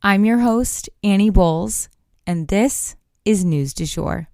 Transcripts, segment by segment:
I'm your host, Annie Bowles, and this is News du Jour.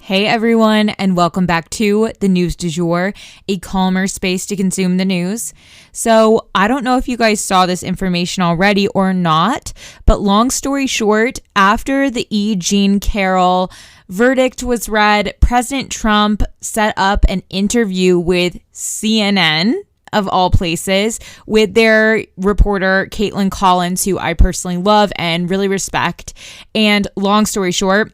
Hey everyone, and welcome back to the News du Jour, a calmer space to consume the news. So I don't know if you guys saw this information already or not, but long story short, after the E. Jean Carroll verdict was read, President Trump set up an interview with CNN, of all places, with their reporter, Kaitlan Collins, who I personally love and really respect. And long story short,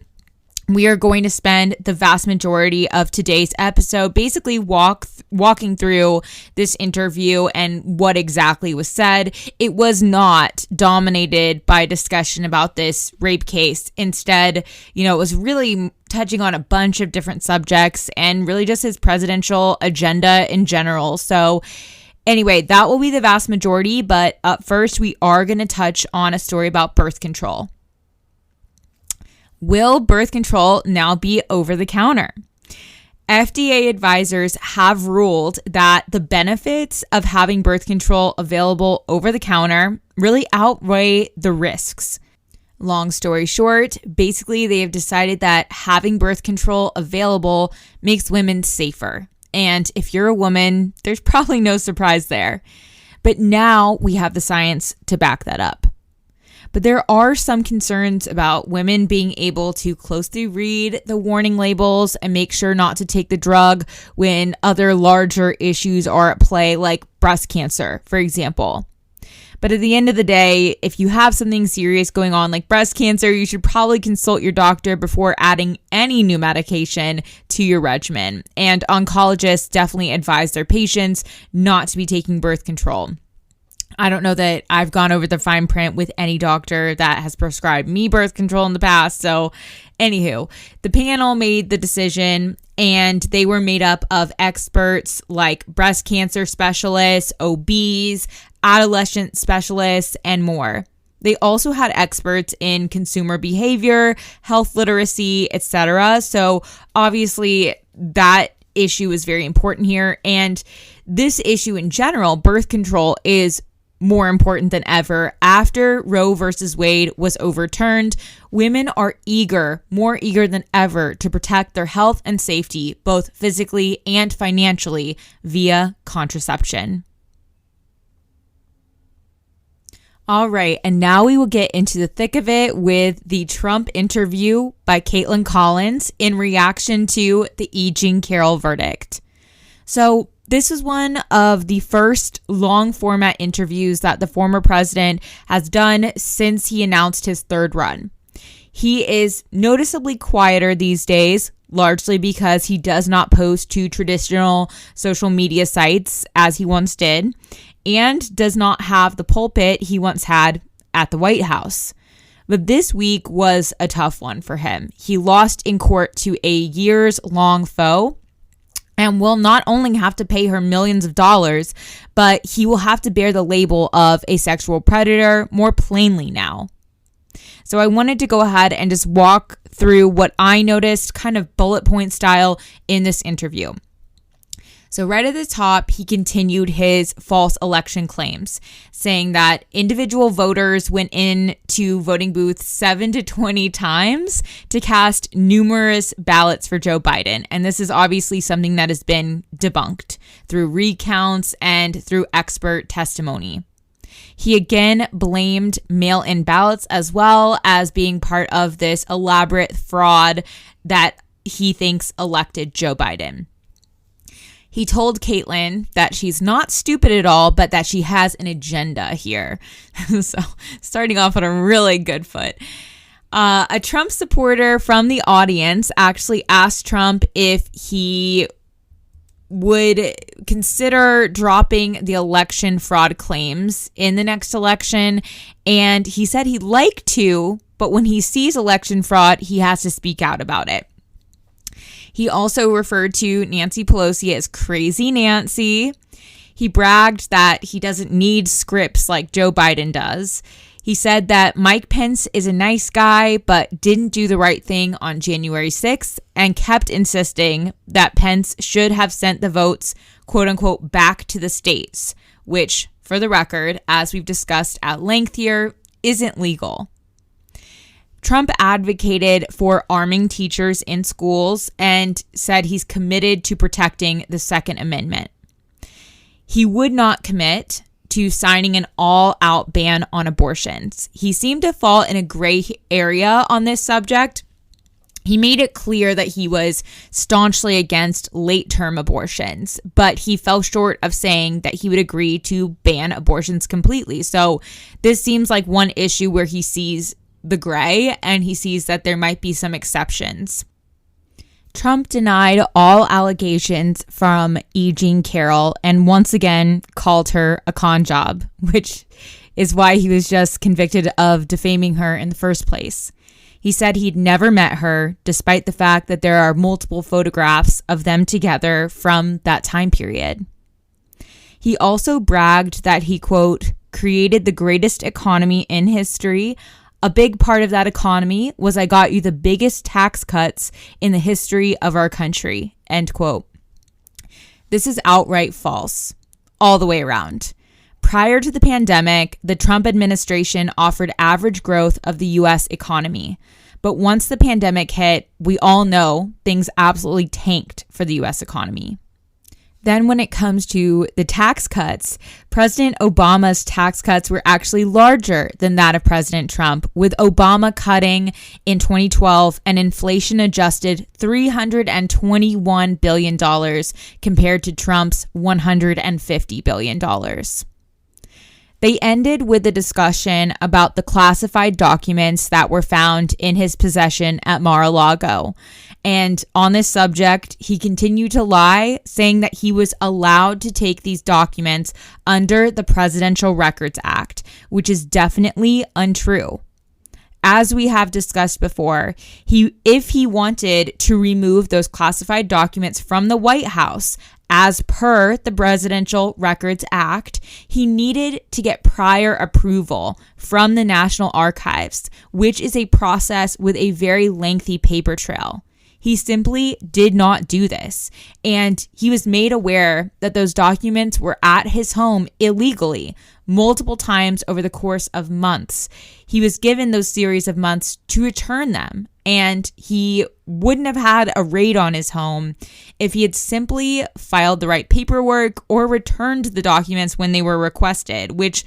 we are going to spend the vast majority of today's episode basically walking through this interview and what exactly was said. It was not dominated by discussion about this rape case. Instead, it was really touching on a bunch of different subjects and really just his presidential agenda in general. So anyway, that will be the vast majority. But up first, we are going to touch on a story about birth control. Will birth control now be over the counter? FDA advisors have ruled that the benefits of having birth control available over the counter really outweigh the risks. Long story short, basically they have decided that having birth control available makes women safer. And if you're a woman, there's probably no surprise there. But now we have the science to back that up. But there are some concerns about women being able to closely read the warning labels and make sure not to take the drug when other larger issues are at play, like breast cancer, for example. But at the end of the day, if you have something serious going on like breast cancer, you should probably consult your doctor before adding any new medication to your regimen. And oncologists definitely advise their patients not to be taking birth control. I don't know that I've gone over the fine print with any doctor that has prescribed me birth control in the past. So anywho, the panel made the decision and they were made up of experts like breast cancer specialists, OBs, adolescent specialists, and more. They also had experts in consumer behavior, health literacy, etc. So obviously that issue is very important here. And this issue in general, birth control, is more important than ever. After Roe versus Wade was overturned, women are more eager than ever to protect their health and safety, both physically and financially, via contraception. All right, and now we will get into the thick of it with the Trump interview by Kaitlan Collins in reaction to the E. Jean Carroll verdict. So this is one of the first long format interviews that the former president has done since he announced his third run. He is noticeably quieter these days, largely because he does not post to traditional social media sites as he once did, and does not have the pulpit he once had at the White House. But this week was a tough one for him. He lost in court to a years-long foe, and will not only have to pay her millions of dollars, but he will have to bear the label of a sexual predator more plainly now. So I wanted to go ahead and just walk through what I noticed, kind of bullet point style, in this interview. So right at the top, he continued his false election claims, saying that individual voters went into voting booths 7 to 20 times to cast numerous ballots for Joe Biden. And this is obviously something that has been debunked through recounts and through expert testimony. He again blamed mail-in ballots as well as being part of this elaborate fraud that he thinks elected Joe Biden. He told Kaitlan that she's not stupid at all, but that she has an agenda here. So starting off on a really good foot. A Trump supporter from the audience actually asked Trump if he would consider dropping the election fraud claims in the next election. And he said he'd like to, but when he sees election fraud, he has to speak out about it. He also referred to Nancy Pelosi as Crazy Nancy. He bragged that he doesn't need scripts like Joe Biden does. He said that Mike Pence is a nice guy, but didn't do the right thing on January 6th and kept insisting that Pence should have sent the votes, quote unquote, back to the states, which, for the record, as we've discussed at length here, isn't legal. Trump advocated for arming teachers in schools and said he's committed to protecting the Second Amendment. He would not commit to signing an all-out ban on abortions. He seemed to fall in a gray area on this subject. He made it clear that he was staunchly against late-term abortions, but he fell short of saying that he would agree to ban abortions completely. So this seems like one issue where he sees the gray and he sees that there might be some exceptions. Trump denied all allegations from E. Jean Carroll and once again called her a con job, which is why he was just convicted of defaming her in the first place. He said he'd never met her, despite the fact that there are multiple photographs of them together from that time period. He also bragged that he, quote, created the greatest economy in history. A big part of that economy was I got you the biggest tax cuts in the history of our country, end quote. This is outright false, all the way around. Prior to the pandemic, the Trump administration offered average growth of the U.S. economy. But once the pandemic hit, we all know things absolutely tanked for the U.S. economy. Then when it comes to the tax cuts, President Obama's tax cuts were actually larger than that of President Trump, with Obama cutting in 2012 an inflation-adjusted $321 billion compared to Trump's $150 billion. They ended with a discussion about the classified documents that were found in his possession at Mar-a-Lago. And on this subject, he continued to lie, saying that he was allowed to take these documents under the Presidential Records Act, which is definitely untrue. As we have discussed before, if he wanted to remove those classified documents from the White House, as per the Presidential Records Act, he needed to get prior approval from the National Archives, which is a process with a very lengthy paper trail. He simply did not do this, and he was made aware that those documents were at his home illegally multiple times over the course of months. He was given those series of months to return them, and he wouldn't have had a raid on his home if he had simply filed the right paperwork or returned the documents when they were requested, which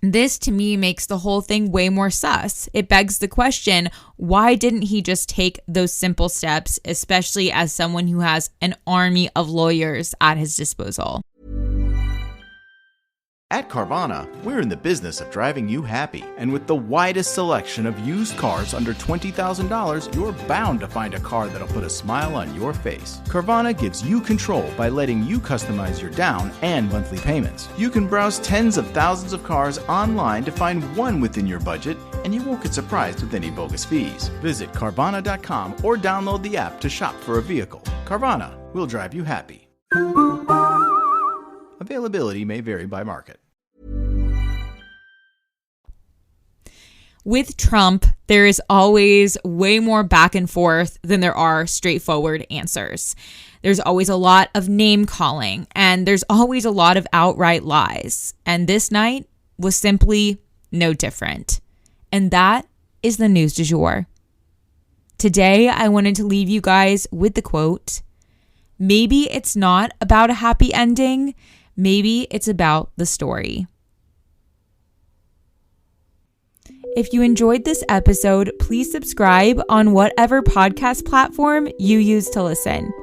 this to me makes the whole thing way more sus. It begs the question, why didn't he just take those simple steps, especially as someone who has an army of lawyers at his disposal? At Carvana, we're in the business of driving you happy. And with the widest selection of used cars under $20,000, you're bound to find a car that'll put a smile on your face. Carvana gives you control by letting you customize your down and monthly payments. You can browse tens of thousands of cars online to find one within your budget, and you won't get surprised with any bogus fees. Visit Carvana.com or download the app to shop for a vehicle. Carvana, we'll drive you happy. Availability may vary by market. With Trump, there is always way more back and forth than there are straightforward answers. There's always a lot of name calling, and there's always a lot of outright lies. And this night was simply no different. And that is the news du jour. Today, I wanted to leave you guys with the quote, "Maybe it's not about a happy ending. Maybe it's about the story." If you enjoyed this episode, please subscribe on whatever podcast platform you use to listen.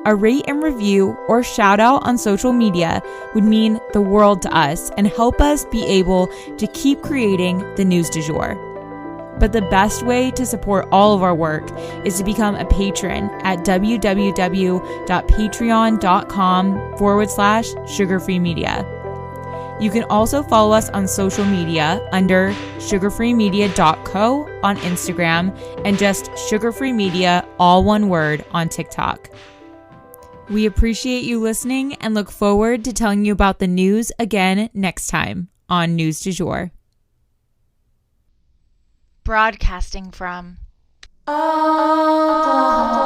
A rate and review or shout out on social media would mean the world to us and help us be able to keep creating the news du jour. But the best way to support all of our work is to become a patron at www.patreon.com/sugarfree media. You can also follow us on social media under sugarfreemedia.co on Instagram and just sugarfree media, all one word, on TikTok. We appreciate you listening and look forward to telling you about the news again next time on News du Jour. Broadcasting from Oklahoma.